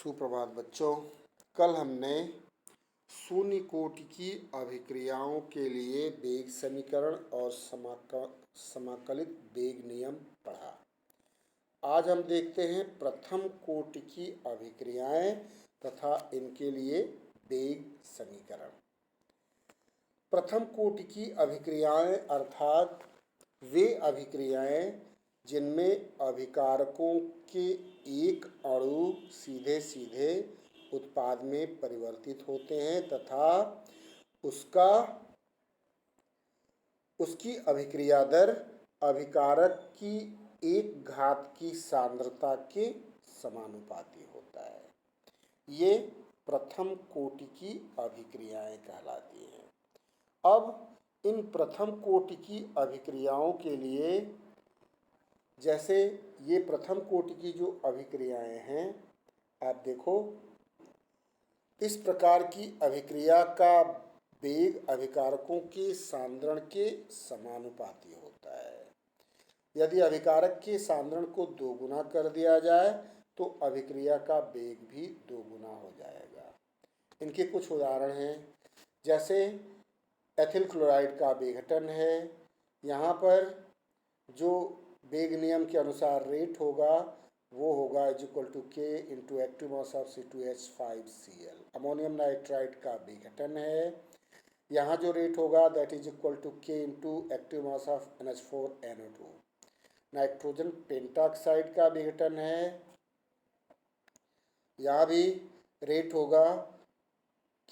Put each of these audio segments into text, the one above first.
सुप्रभात बच्चों। कल हमने शून्य कोटि की अभिक्रियाओं के लिए वेग समीकरण और समाकलित वेग नियम पढ़ा। आज हम देखते हैं प्रथम कोटि की अभिक्रियाएं तथा इनके लिए वेग समीकरण। प्रथम कोटि की अभिक्रियाएं अर्थात वे अभिक्रियाएं जिनमें अभिकारकों के एक अणु सीधे सीधे उत्पाद में परिवर्तित होते हैं तथा उसकी अभिक्रिया दर अभिकारक की एक घात की सांद्रता के समानुपाती होता है। ये प्रथम कोटि की अभिक्रियाएं कहलाती हैं। अब इन प्रथम कोटि की अभिक्रियाओं के लिए, जैसे ये प्रथम कोटि की जो अभिक्रियाएं हैं, आप देखो इस प्रकार की अभिक्रिया का वेग अभिकारकों के सांद्रण के समानुपाती होता है। यदि अभिकारक के सांद्रण को दोगुना कर दिया जाए तो अभिक्रिया का वेग भी दोगुना हो जाएगा। इनके कुछ उदाहरण हैं, जैसे एथिल क्लोराइड का विघटन है। यहाँ पर जो वेग नियम के अनुसार रेट होगा वो होगा =K × active mass of C2H5Cl। Ammonium nitride का विघटन है। यहाँ जो रेट होगा that =K × active mass of NH4NO2। Nitrogen pentoxide का विघटन है। यहाँ भी रेट होगा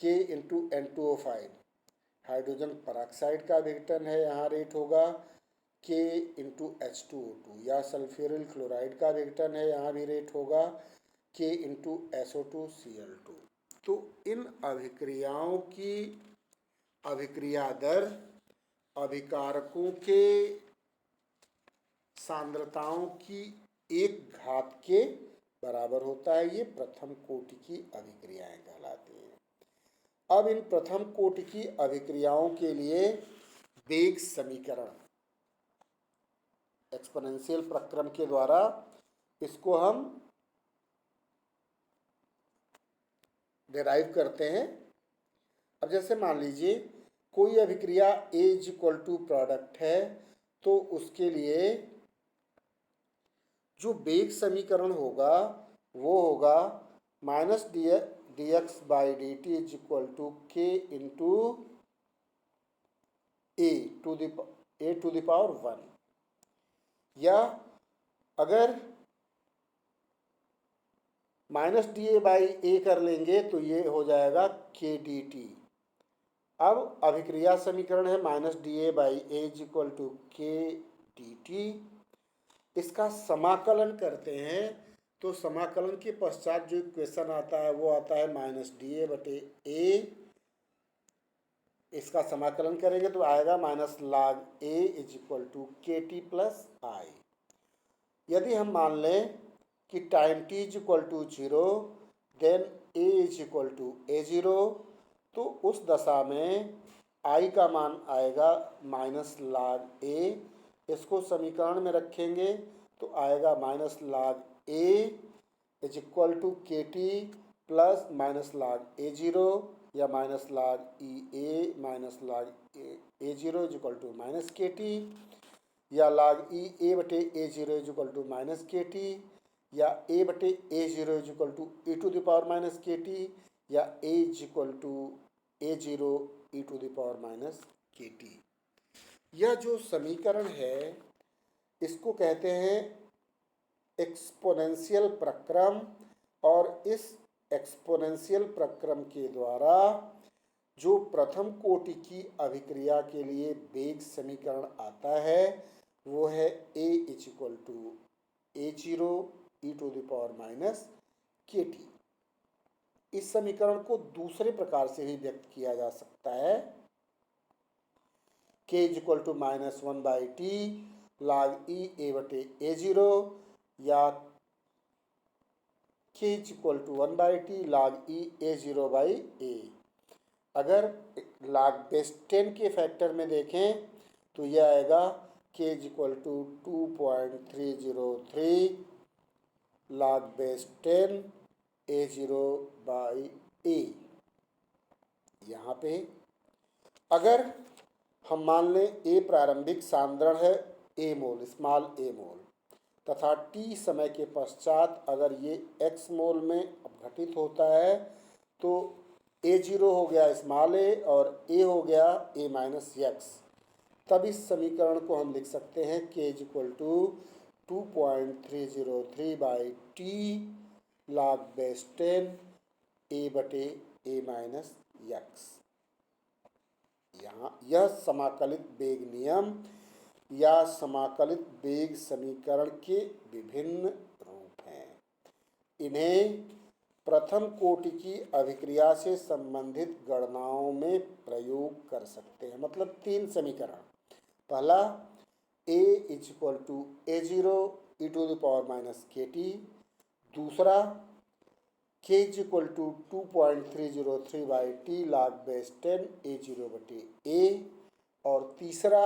K × N2O5। हाइड्रोजन परऑक्साइड का विघटन है, यहाँ रेट होगा K × H2O2। या सल्फ्यूरिल क्लोराइड का विघटन है, यहाँ भी रेट होगा K × SO2Cl2। तो इन अभिक्रियाओं की अभिक्रिया दर अभिकारकों के सांद्रताओं की एक घात के बराबर होता है। ये प्रथम कोटि की अभिक्रियाएं कहलाती हैं। अब इन प्रथम कोटि की अभिक्रियाओं के लिए वेग समीकरण एक्सपोनेंशियल प्रक्रम के द्वारा इसको हम डिराइव करते हैं। अब जैसे मान लीजिए कोई अभिक्रिया A = प्रोडक्ट है, तो उसके लिए जो वेग समीकरण होगा वो होगा -dx/dt = K × A⁴ या अगर -dA/A कर लेंगे तो ये हो जाएगा K dt। अब अभिक्रिया समीकरण है -dA/A = K dt। इसका समाकलन करते हैं तो समाकलन के पश्चात जो इक्वेशन आता है वो आता है -dA/A। इसका समाकलन करेंगे तो आएगा -log A = KT + I। यदि हम मान लें कि time t = 0 then A = A0, तो उस दशा में I का मान आएगा -log A। इसको समीकरण में रखेंगे तो आएगा -log A = KT + -log A0 या -log EA -log A0 = -KT या log EA/A0 = -KT या A/A0 = e⁻−KT या A = A0 e⁻−KT। यह जो समीकरण है इसको कहते हैं एक्सपोनेंशियल प्रक्रम। और इस एक्सपोनेंशियल प्रक्रम के द्वारा जो प्रथम कोटि की अभिक्रिया के लिए वेग समीकरण आता है वो है A = A0 e⁻−KT। इस समीकरण को दूसरे प्रकार से भी व्यक्त किया जा सकता है। K = -1/t log EA/A0 या K = 1/t log EA0/A। अगर log base 10 के फैक्टर में देखें तो यह आएगा K = 2.303 log base 10 A0 by ए। यहाँ पे अगर हम मान लें ए प्रारंभिक सांद्रण है ए मोल, स्मॉल ए मोल, तथा टी समय के पश्चात अगर ये एक्स मोल में अपघटित होता है तो A0 हो गया स्मॉल ए और ए हो गया ए माइनस एक्स। तब इस समीकरण को हम लिख सकते हैं k is equal to 2.303 by t log base 10 a बटे ए माइनस एक्स। यहाँ यह समाकलित वेग नियम या समाकलित वेग समीकरण के विभिन्न रूप हैं। इन्हें प्रथम कोटि की अभिक्रिया से संबंधित गणनाओं में प्रयोग कर सकते हैं। मतलब तीन समीकरण, पहला a is equal to A0 e to the power minus k t, दूसरा k is equal to 2.303 by t log base 10 A0 बटे ए, और तीसरा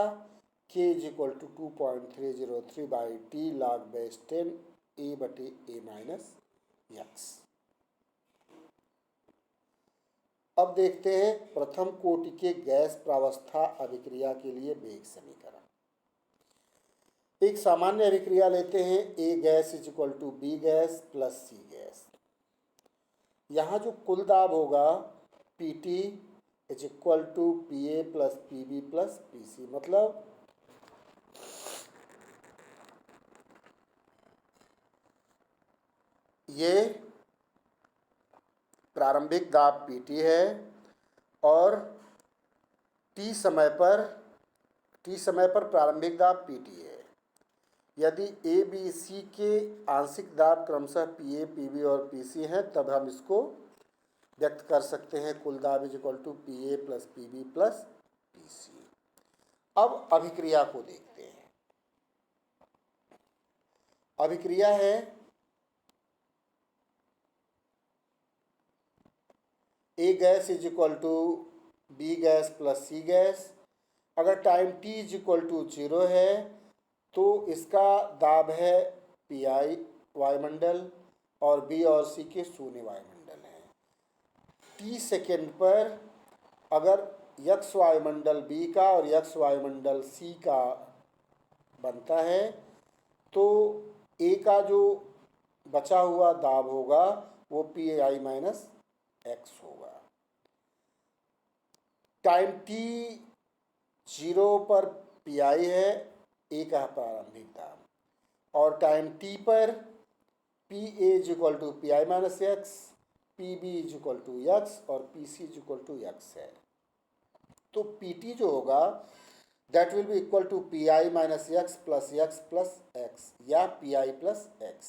k is equal to 2.303 by t log base 10 a बटे a minus x. अब देखते हैं प्रथम कोटि के गैस प्रावस्था अभिक्रिया के लिए वेग समीकरण। एक सामान्य अभिक्रिया लेते हैं A gas is equal to B gas plus C gas. यहाँ जो कुल दाब होगा P T is equal to P A plus P B plus P C. मतलब ये प्रारंभिक दाब पी टी है और टी समय पर प्रारंभिक दाब पी टी है। यदि ए बी सी के आंशिक दाब क्रमशः पी ए पी बी और पी सी हैं तब हम इसको व्यक्त कर सकते हैं कुल दाब is equal to P A plus P B plus P C. अब अभिक्रिया को देखते हैं। अभिक्रिया है A gas is equal to B gas plus C gas. अगर time T is equal to 0 है तो इसका दाब है पी आई वायुमंडल और बी और सी के शून्य वायुमंडल हैं। टी सेकेंड पर अगर यक्स वायुमंडल बी का और यक्स वायुमंडल सी का बनता है तो ए का जो बचा हुआ दाब होगा वो पी आई माइनस एक्स होगा। टाइम टी 0 पर पी आई है ए का प्रारंभिक दाब और टाइम टी पर P A is equal to P I minus x, P B is equal to x और P C is equal to x है। तो पी टी जो होगा that will be equal to P I minus x plus x या P I plus x.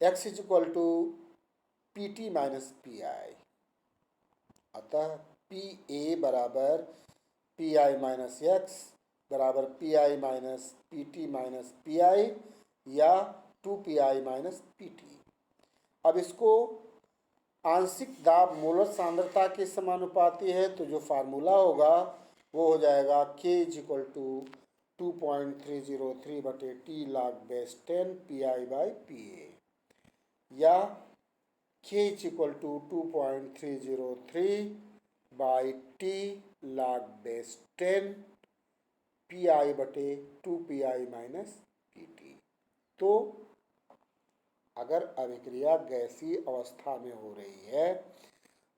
X is equal to P T minus P I. अतः P A बराबर P आई minus x बराबर P आई minus p T minus P आई या 2 p आई minus p T. अब इसको आंशिक दाब molar सांद्रता के समानुपाती है तो जो फार्मूला होगा वो हो जाएगा k इज इक्वल टू 2.303 बटे t log base 10 p i by p a या k is equal to 2.303 by t log base 10 p i बटे 2 पी आई माइनस पी टी। तो अगर अभिक्रिया गैसीय अवस्था में हो रही है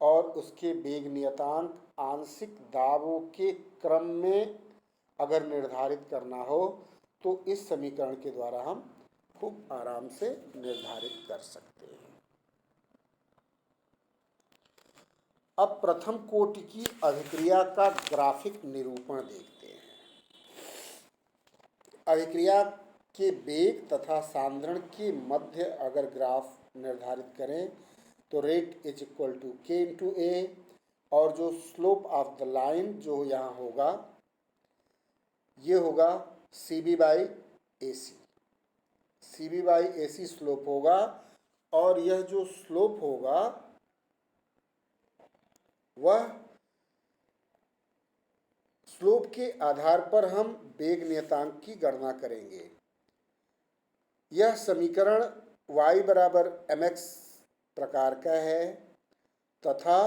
और उसके वेग नियतांक आंशिक दाबों के क्रम में अगर निर्धारित करना हो तो इस समीकरण के द्वारा हम खूब आराम से निर्धारित कर सकते हैं। अब प्रथम कोटि की अभिक्रिया का ग्राफिक निरूपण देखते हैं। अभिक्रिया के वेग तथा सांद्रण के मध्य अगर ग्राफ निर्धारित करें तो रेट इज इक्वल टू के इंटू ए और जो स्लोप ऑफ द लाइन जो यहाँ होगा ये होगा c b by a c. C b by a c slope होगा और यह जो स्लोप होगा वह स्लोप के आधार पर हम वेग नियतांक की गणना करेंगे। यह समीकरण y बराबर mx प्रकार का है तथा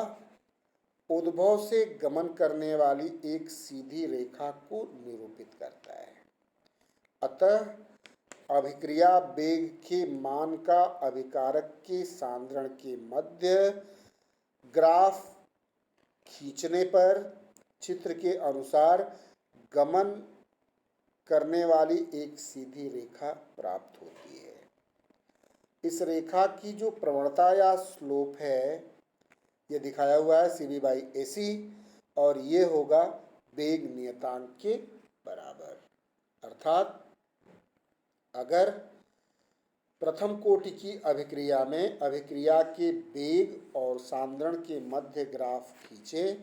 उद्भव से गमन करने वाली एक सीधी रेखा को निरूपित करता है। अतः अभिक्रिया वेग के मान का अभिकारक के सांद्रण के मध्य ग्राफ खींचने पर चित्र के अनुसार गमन करने वाली एक सीधी रेखा प्राप्त होती है। इस रेखा की जो प्रवणता या स्लोप है ये दिखाया हुआ है CV/AC और ये होगा वेग नियतांक के बराबर। अर्थात अगर प्रथम कोटि की अभिक्रिया में अभिक्रिया के वेग और सांद्रण के मध्य ग्राफ खींचे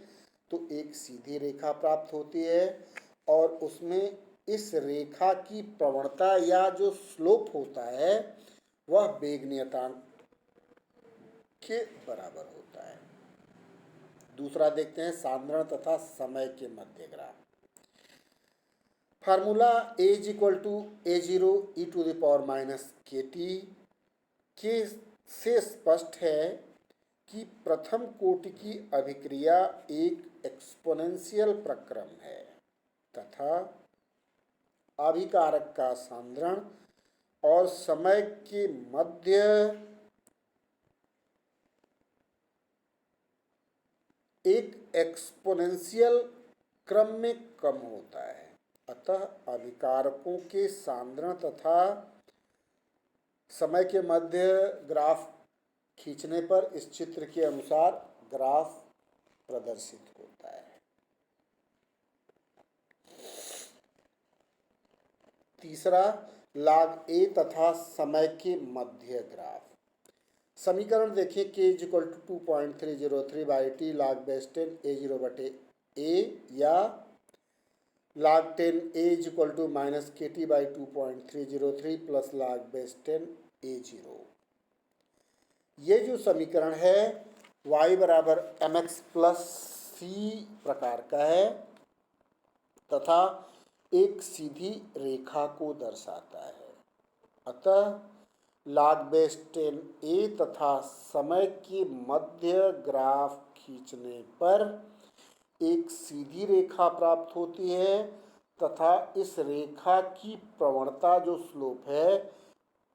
तो एक सीधी रेखा प्राप्त होती है और उसमें इस रेखा की प्रवणता या जो स्लोप होता है वह वेग नियतांक के बराबर होता है। दूसरा देखते हैं सांद्रण तथा समय के मध्य graph. Formula A = A0 e⁻ KT के से स्पष्ट है कि प्रथम कोटि की अभिक्रिया एक एक्सपोनेंशियल प्रक्रम है तथा अभिकारक का सांद्रण और समय के मध्य एक एक्सपोनेंशियल क्रम में कम होता है। अतः अभिकारकों के सांद्रण तथा समय के मध्य ग्राफ खींचने पर इस चित्र के अनुसार ग्राफ प्रदर्शित होता है। तीसरा log A तथा समय के मध्य ग्राफ। समीकरण देखिए K = 2.303/T log/10 A0/A या log10 A = -KT/2.303 + log/10 A0। ये जो समीकरण है y = mx + c प्रकार का है तथा एक सीधी रेखा को दर्शाता है। अतः log/10 A तथा समय के मध्य ग्राफ खींचने पर एक सीधी रेखा प्राप्त होती है तथा इस रेखा की प्रवणता जो स्लोप है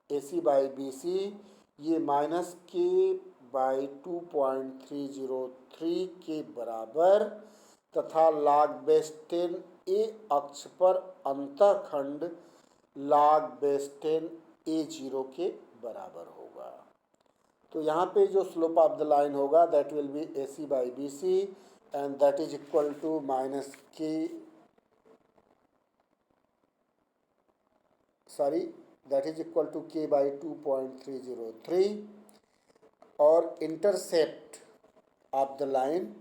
AC/BC ये -K/2.303 के बराबर तथा log/10 A अक्ष पर अंतःखंड log/10 A0 के बराबर होगा। तो यहाँ पे जो स्लोप ऑफ द लाइन होगा that will B AC/BC and that is equal to K/2.303 और इंटरसेप्ट ऑफ द लाइन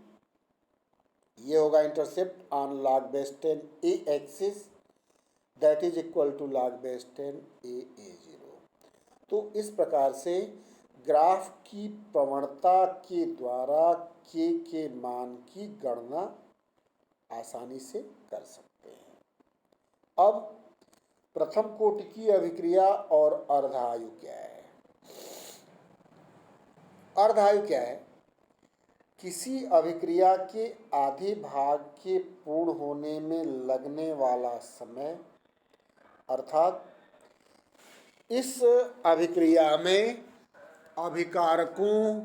ये होगा intercept on log/10 A axis that is equal to log/10 A0। तो इस प्रकार से ग्राफ की प्रवणता के द्वारा K के मान की गणना आसानी से कर सकते हैं। अब प्रथम कोटि की अभिक्रिया और अर्धायु क्या है? अर्धायु क्या है? किसी अभिक्रिया के आधे भाग के पूर्ण होने में लगने वाला समय अर्थात इस अभिक्रिया में अभिकारकों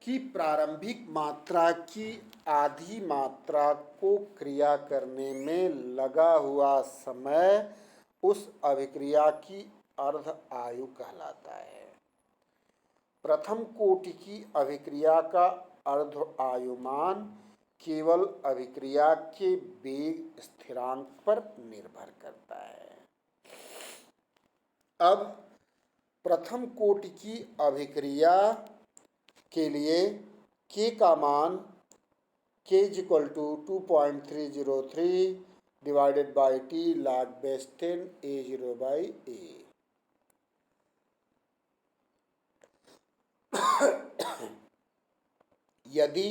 की प्रारंभिक मात्रा की आधी मात्रा को क्रिया करने में लगा हुआ समय उस अभिक्रिया की अर्ध आयु कहलाता है। प्रथम कोटि की अभिक्रिया का अर्ध आयुमान केवल अभिक्रिया के वेग स्थिरांक पर निर्भर करता है। अब प्रथम कोटि की अभिक्रिया के लिए K का मान K = 2.303 / T log/10 A0/A। यदि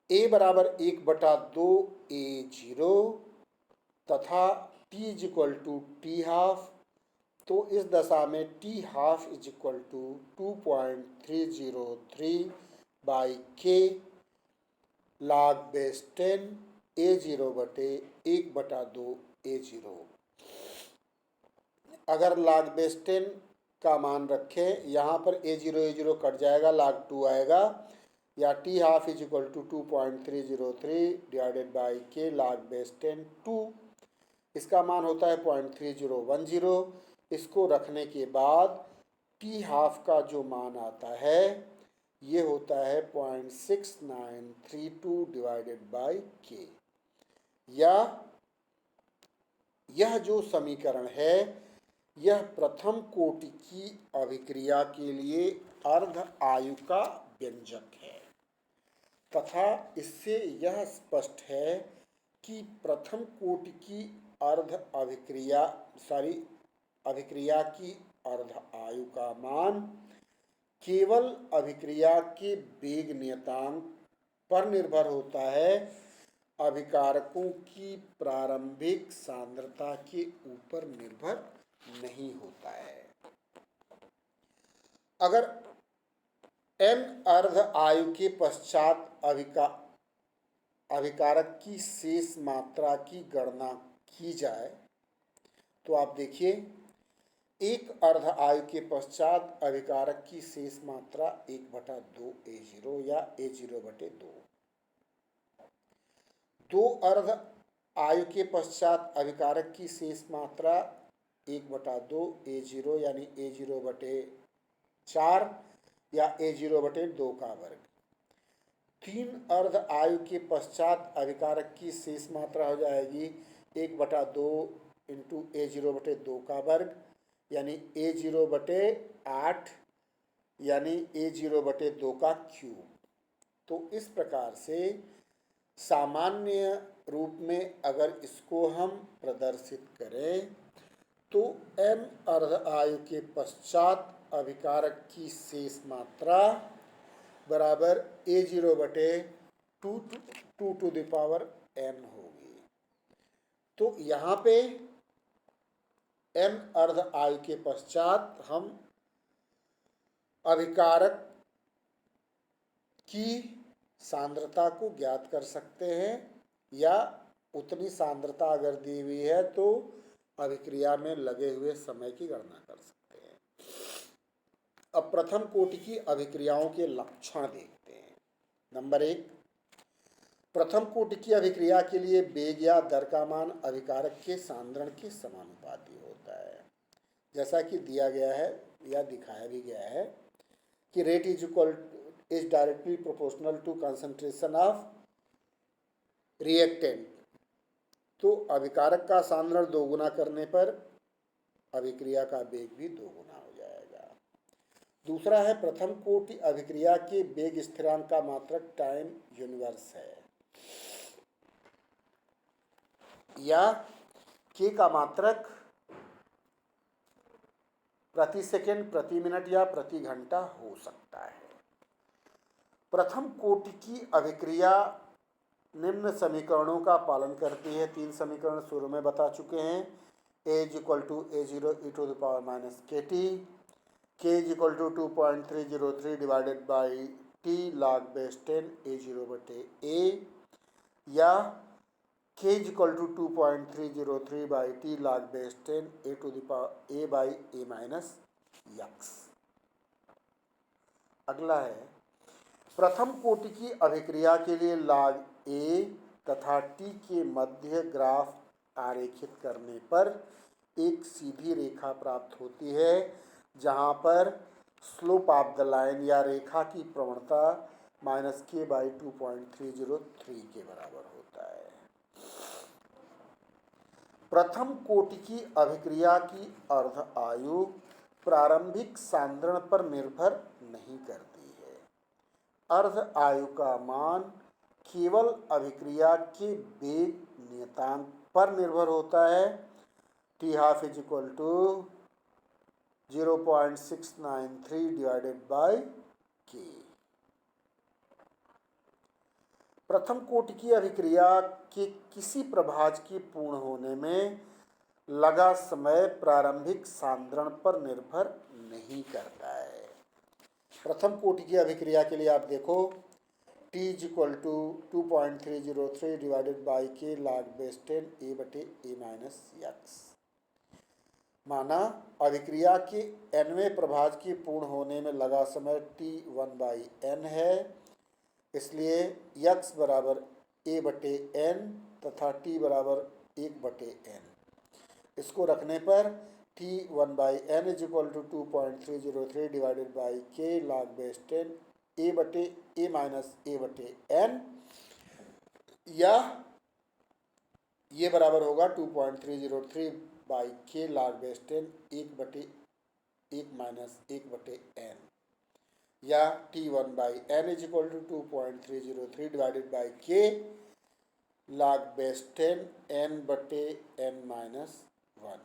A = 1/2 A0 तथा T = T½ तो इस दशा में t half is equal to 2.303 by k log base 10 A0 बटे 1/2 A0। अगर log बेस 10 का मान रखें, यहाँ पर A0 कट जाएगा, log 2 आएगा, या t half is equal to 2.303 divided by k log base 10 2, इसका मान होता है 0.3010। इसको रखने के बाद टी हाफ का जो मान आता है ये होता है 0.6932 डिवाइडेड बाई के। या यह जो समीकरण है यह प्रथम कोटि की अभिक्रिया के लिए अर्ध आयु का व्यंजक है, तथा इससे यह स्पष्ट है कि प्रथम कोटि की अभिक्रिया की अर्ध आयु का मान केवल अभिक्रिया के वेग नियतांक पर निर्भर होता है, अभिकारकों की प्रारंभिक सांद्रता के ऊपर निर्भर नहीं होता है। अगर n अर्ध आयु के पश्चात अभिकारक की शेष मात्रा की गणना की जाए तो आप देखिए, एक अर्ध आयु के पश्चात अभिकारक की शेष मात्रा 1/2 A0 या A0 बटे 2। दो अर्ध आयु के पश्चात अभिकारक की शेष मात्रा 1/2 A0 यानी A0 बटे 4 या A0 बटे 2 का वर्ग। तीन अर्ध आयु के पश्चात अभिकारक की शेष मात्रा हो जाएगी 1/2 इंटू A0 बटे 2 का वर्ग, यानी A0 बटे 8 यानी A0 बटे 2 का क्यूब। तो इस प्रकार से सामान्य रूप में अगर इसको हम प्रदर्शित करें तो n अर्ध आयु के पश्चात अभिकारक की शेष मात्रा बराबर A0 बटे 2 टू द पावर n होगी। तो यहाँ पे n अर्ध आयु के पश्चात हम अभिकारक की सांद्रता को ज्ञात कर सकते हैं, या उतनी सांद्रता अगर दी हुई है तो अभिक्रिया में लगे हुए समय की गणना कर सकते हैं। अब प्रथम कोटि की अभिक्रियाओं के लक्षण देखते हैं। नंबर 1, प्रथम कोटि की अभिक्रिया के लिए वेग या दर का मान अभिकारक के सांद्रण के समानुपाती होता है, जैसा कि दिया गया है या दिखाया भी गया है कि rate is directly proportional to concentration of reactant. तो अभिकारक का सांद्रण दोगुना करने पर अभिक्रिया का वेग भी दोगुना हो जाएगा। दूसरा है, प्रथम कोटि अभिक्रिया के वेग स्थिरांक का मात्रक टाइम यूनिवर्स है, या के का मात्रक प्रति सेकंड, प्रति मिनट या प्रति घंटा हो सकता है। प्रथम कोटि की अभिक्रिया निम्न समीकरणों का पालन करती है। 3 समीकरण शुरू में बता चुके हैं। A = A0 e to the power minus KT, K = 2.303 divided by T log base 10 A0 बटे A, या K = 2.303 by T log base 10 A to the power A by A minus x। अगला है, प्रथम कोटि की अभिक्रिया के लिए log A तथा T के मध्य ग्राफ आरेखित करने पर एक सीधी रेखा प्राप्त होती है, जहां पर स्लोप ऑफ द लाइन या रेखा की प्रवणता -k/2.303 के बराबर होता है। प्रथम कोटि की अभिक्रिया की अर्ध आयु प्रारंभिक सांद्रण पर निर्भर नहीं करती है। अर्ध आयु का मान केवल अभिक्रिया के वेग नियतांक पर निर्भर होता है। T half is equal to 0.693 divided by K। प्रथम कोटि की अभिक्रिया के किसी प्रभाज के पूर्ण होने में लगा समय प्रारंभिक सांद्रण पर निर्भर नहीं करता है। प्रथम कोटि की अभिक्रिया के लिए आप देखो T is equal to 2.303 divided by k log base 10 a बटे a माइनस एक्स। माना अभिक्रिया के nवें प्रभाज के पूर्ण होने में लगा समय T1/n है, इसलिए x बराबर a बटे n तथा t बराबर 1/n। इसको रखने पर T1/n is equal to 2.303 divided by k log base 10 a बटे a माइनस a बटे n, या ये बराबर होगा 2.303 बाई के log बेस 10 1 बटे 1 माइनस 1 बटे n, या T1/n is equal to 2.303 divided by k log base 10 n बटे n माइनस 1।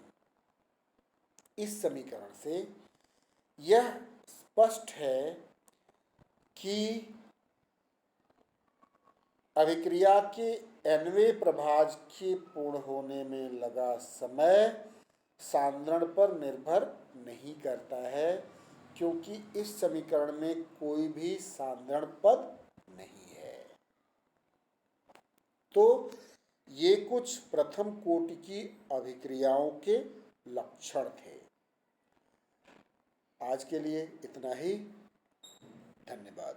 इस समीकरण से यह स्पष्ट है कि अभिक्रिया के nवें प्रभाज के पूर्ण होने में लगा समय सांद्रण पर निर्भर नहीं करता है, क्योंकि इस समीकरण में कोई भी सांद्रण पद नहीं है। तो ये कुछ प्रथम कोटि की अभिक्रियाओं के लक्षण थे। आज के लिए इतना ही। धन्यवाद।